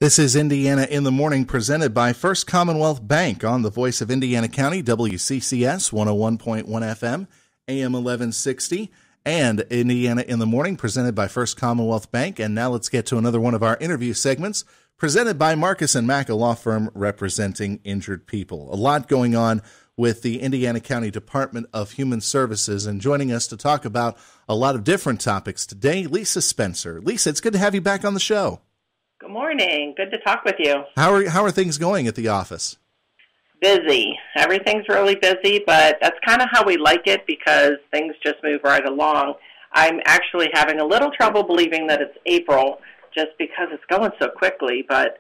This is Indiana in the Morning, presented by First Commonwealth Bank on the Voice of Indiana County, WCCS 101.1 FM, AM 1160, and Indiana in the Morning, presented by First Commonwealth Bank. And now let's get to another one of our interview segments, presented by Marcus & Mack, a law firm representing injured people. A lot going on with the Indiana County Department of Human Services, and joining us to talk about a lot of different topics today, Lisa Spencer. Lisa, it's good to have you back on the show. Good morning. Good to talk with you. How are things going at the office? Busy. Everything's really busy, but that's kind of how we like it because things just move right along. I'm actually having a little trouble believing that it's April just because it's going so quickly, but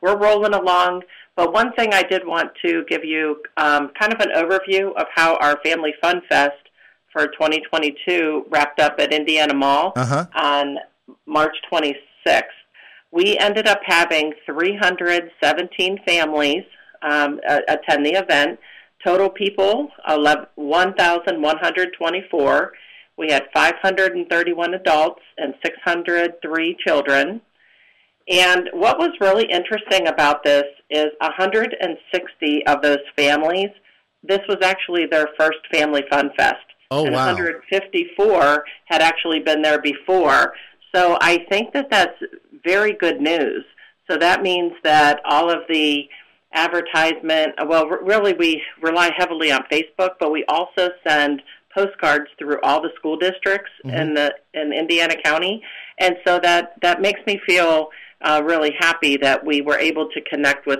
we're rolling along. But one thing I did want to give you kind of an overview of how our Family Fun Fest for 2022 wrapped up at Indiana Mall on March 26th. We ended up having 317 families attend the event. Total people, 1,124. We had 531 adults and 603 children. And what was really interesting about this is 160 of those families, this was actually their first Family Fun Fest. Oh, and wow. 154 had actually been there before. So I think that that's very good news. So that means that all of the advertisement, well, really we rely heavily on Facebook, but we also send postcards through all the school districts in Indiana County. And so that makes me feel really happy that we were able to connect with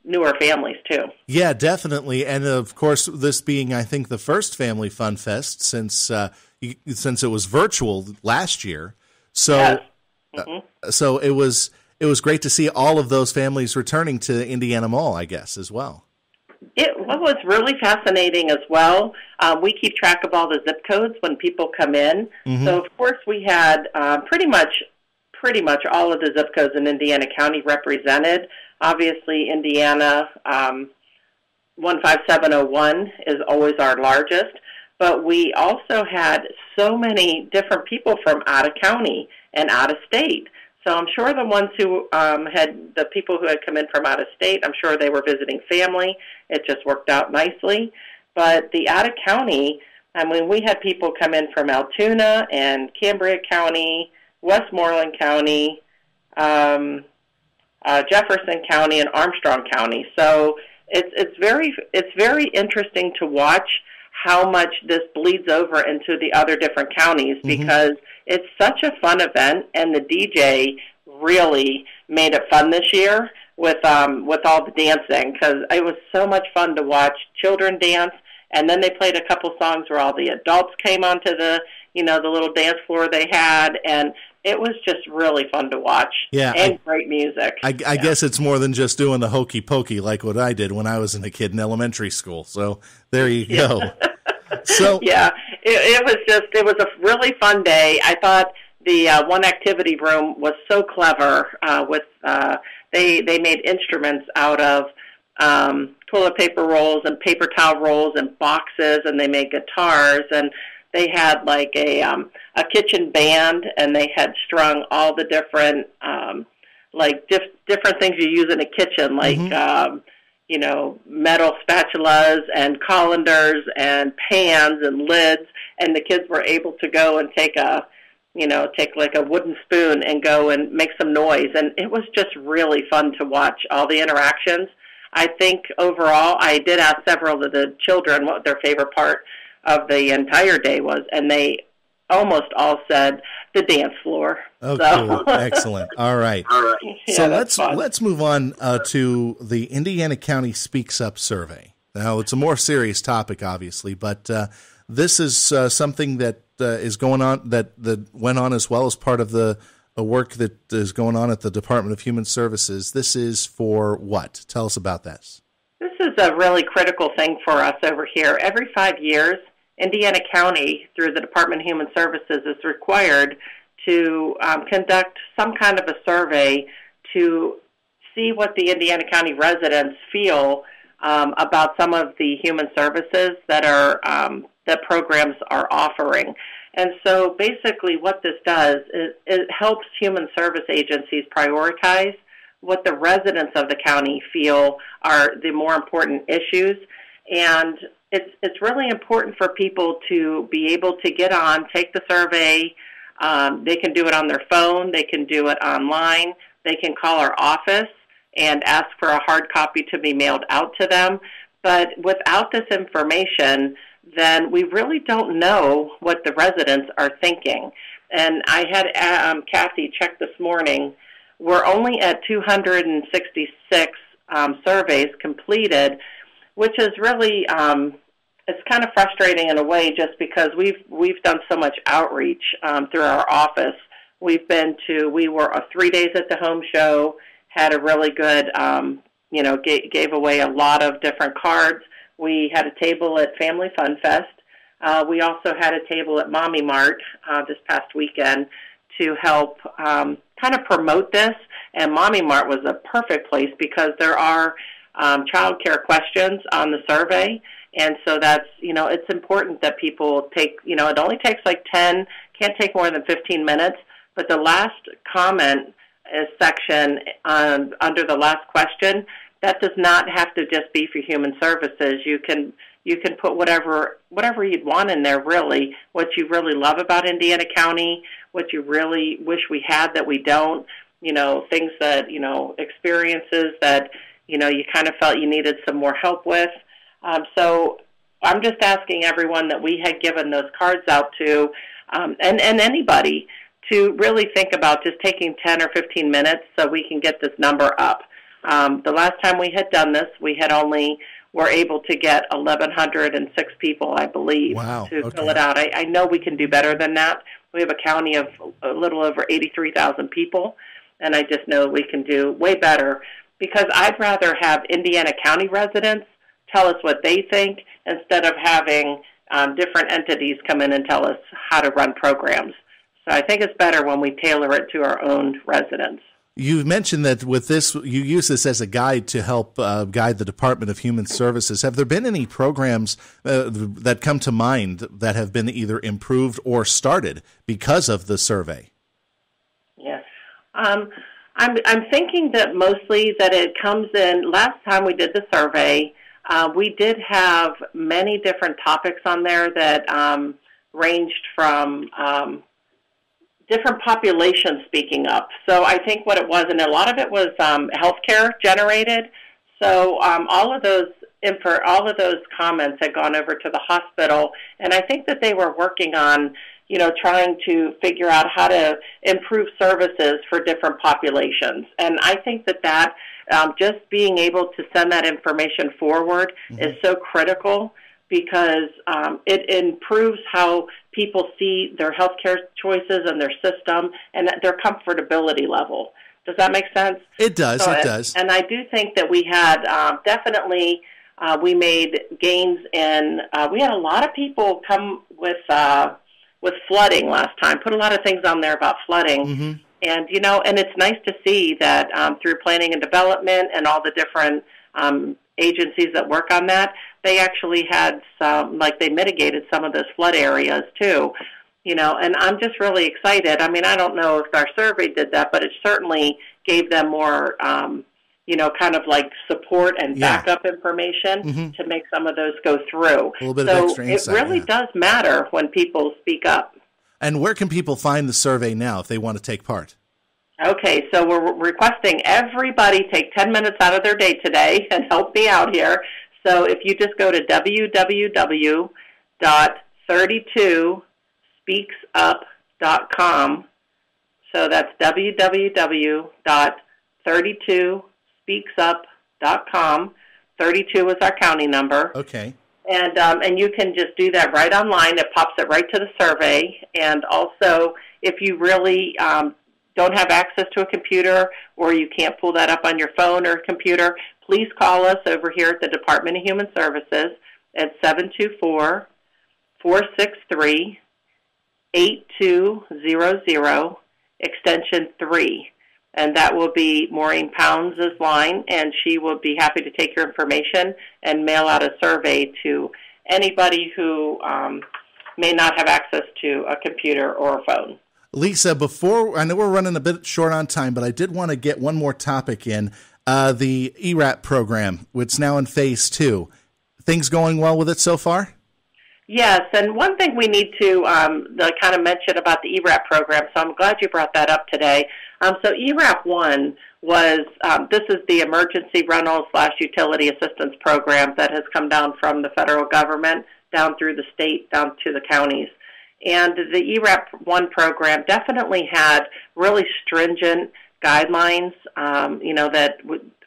newer families too. Yeah, definitely. And of course, this being, I think, the first Family Fun Fest since it was virtual last year. So, yes. So it was great to see all of those families returning to Indiana Mall, I guess, as well. What was really fascinating as well, we keep track of all the zip codes when people come in. So, of course, we had pretty much all of the zip codes in Indiana County represented. Obviously, Indiana 15701 is always our largest. But we also had so many different people from out of county and out of state. So I'm sure the ones who the people who had come in from out of state, I'm sure they were visiting family. It just worked out nicely. But the out of county, I mean, we had people come in from Altoona and Cambria County, Westmoreland County, Jefferson County, and Armstrong County. So it's very interesting to watch how much this bleeds over into the other different counties because it's such a fun event, and the DJ really made it fun this year with all the dancing because it was so much fun to watch children dance, and then they played a couple songs where all the adults came onto the little dance floor they had, and it was just really fun to watch. Yeah, and great music. I guess it's more than just doing the hokey pokey like what I did when I was a kid in elementary school. So there you go. So yeah, it was a really fun day. I thought the one activity room was so clever. They made instruments out of toilet paper rolls and paper towel rolls and boxes, and they made guitars, and they had like a kitchen band, and they had strung all the different different things you use in a kitchen, like metal spatulas and colanders and pans and lids, and the kids were able to go and take like a wooden spoon and go and make some noise, and it was just really fun to watch all the interactions. I think overall, I did ask several of the children what their favorite part of the entire day was, and they almost all said the dance floor. Oh, so. Cool. Excellent. All right. Yeah, so let's move on to the Indiana County Speaks Up survey. Now, it's a more serious topic, obviously, but this is something that is going on that went on as well as part of the work that is going on at the Department of Human Services. This is for what? Tell us about this. This is a really critical thing for us over here. Every 5 years, Indiana County, through the Department of Human Services, is required to conduct some kind of a survey to see what the Indiana County residents feel about some of the human services that programs are offering. And so basically what this does is it helps human service agencies prioritize what the residents of the county feel are the more important issues. And it's really important for people to be able to get on, take the survey. They can do it on their phone. They can do it online. They can call our office and ask for a hard copy to be mailed out to them. But without this information, then we really don't know what the residents are thinking. And I had Kathy check this morning. We're only at 266 surveys completed, which is really it's kind of frustrating in a way, just because we've done so much outreach through our office. We were 3 days at the home show, had a really good, gave away a lot of different cards. We had a table at Family Fun Fest. We also had a table at Mommy Mart this past weekend to help kind of promote this. And Mommy Mart was a perfect place because there are child care questions on the survey. And so that's, it's important that people take, it only takes like 10, can't take more than 15 minutes. But the last comment section under the last question, that does not have to just be for human services. You can put whatever you'd want in there, really, what you really love about Indiana County, what you really wish we had that we don't, things that, experiences that, you kind of felt you needed some more help with. So I'm just asking everyone that we had given those cards out to, and anybody, to really think about just taking 10 or 15 minutes so we can get this number up. The last time we had done this, we had only were able to get 1,106 people, I believe, to fill it out. I know we can do better than that. We have a county of a little over 83,000 people, and I just know we can do way better, because I'd rather have Indiana County residents tell us what they think instead of having different entities come in and tell us how to run programs. So I think it's better when we tailor it to our own residents. You mentioned that with this, you use this as a guide to help guide the Department of Human Services. Have there been any programs that come to mind that have been either improved or started because of the survey? Yes. I'm thinking that mostly that it comes in, last time we did the survey, we did have many different topics on there that ranged from different populations speaking up. So I think what it was, and a lot of it was healthcare generated. So all of those comments had gone over to the hospital, and I think that they were working on, trying to figure out how to improve services for different populations. And I think that just being able to send that information forward is so critical, because it improves how people see their healthcare choices and their system and their comfortability level. Does that make sense? It does. It does. And I do think that we had definitely we made gains in. We had a lot of people come with flooding last time. Put a lot of things on there about flooding. And, and it's nice to see that through planning and development and all the different agencies that work on that, they actually had some, they mitigated some of those flood areas too, and I'm just really excited. I mean, I don't know if our survey did that, but it certainly gave them more, kind of like support and backup information to make some of those go through. A little bit of extra insight. It really does matter when people speak up. And where can people find the survey now if they want to take part? Okay, so we're requesting everybody take 10 minutes out of their day today and help me out here. So if you just go to www.32speaksup.com, so that's www.32speaksup.com. 32 is our county number. Okay. And you can just do that right online. It pops it right to the survey. And also, if you really don't have access to a computer, or you can't pull that up on your phone or computer, please call us over here at the Department of Human Services at 724-463-8200, extension 3. And that will be Maureen Pounds' line, and she will be happy to take your information and mail out a survey to anybody who may not have access to a computer or a phone. Lisa, before I know we're running a bit short on time, but I did want to get one more topic in. The ERAP program, which is now in phase 2. Things going well with it so far? Yes, and one thing we need to kind of mention about the ERAP program, so I'm glad you brought that up today. So ERAP 1 was, this is the Emergency Rental/Utility Assistance Program that has come down from the federal government, down through the state, down to the counties. And the ERAP 1 program definitely had really stringent guidelines, that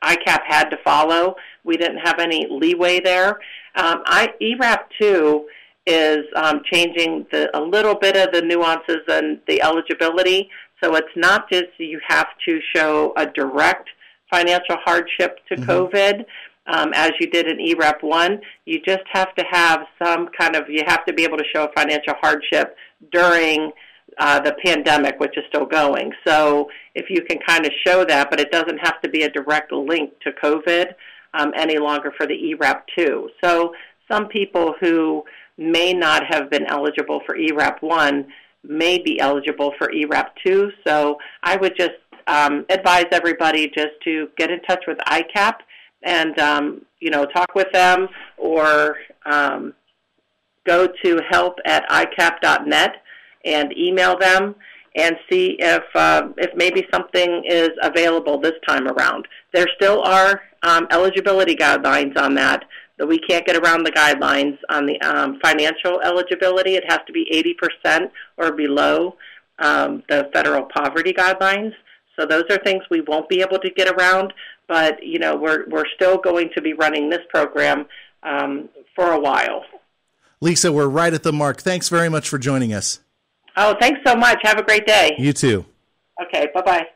ICAP had to follow. We didn't have any leeway there. ERAP 2 is changing a little bit of the nuances and the eligibility. So it's not just you have to show a direct financial hardship to COVID, as you did in ERAP 1. You just have to have you have to be able to show a financial hardship during the pandemic, which is still going. So if you can kind of show that, but it doesn't have to be a direct link to COVID any longer for the ERAP 2. So some people who may not have been eligible for ERAP 1 may be eligible for ERAP 2. So I would just advise everybody just to get in touch with ICAP and, talk with them, or go to help@icap.net and email them and see if maybe something is available this time around. There still are eligibility guidelines on that we can't get around the guidelines on the financial eligibility. It has to be 80% or below the federal poverty guidelines. So those are things we won't be able to get around, but we're still going to be running this program for a while. Lisa, we're right at the mark. Thanks very much for joining us. Oh, thanks so much. Have a great day. You too. Okay, bye-bye.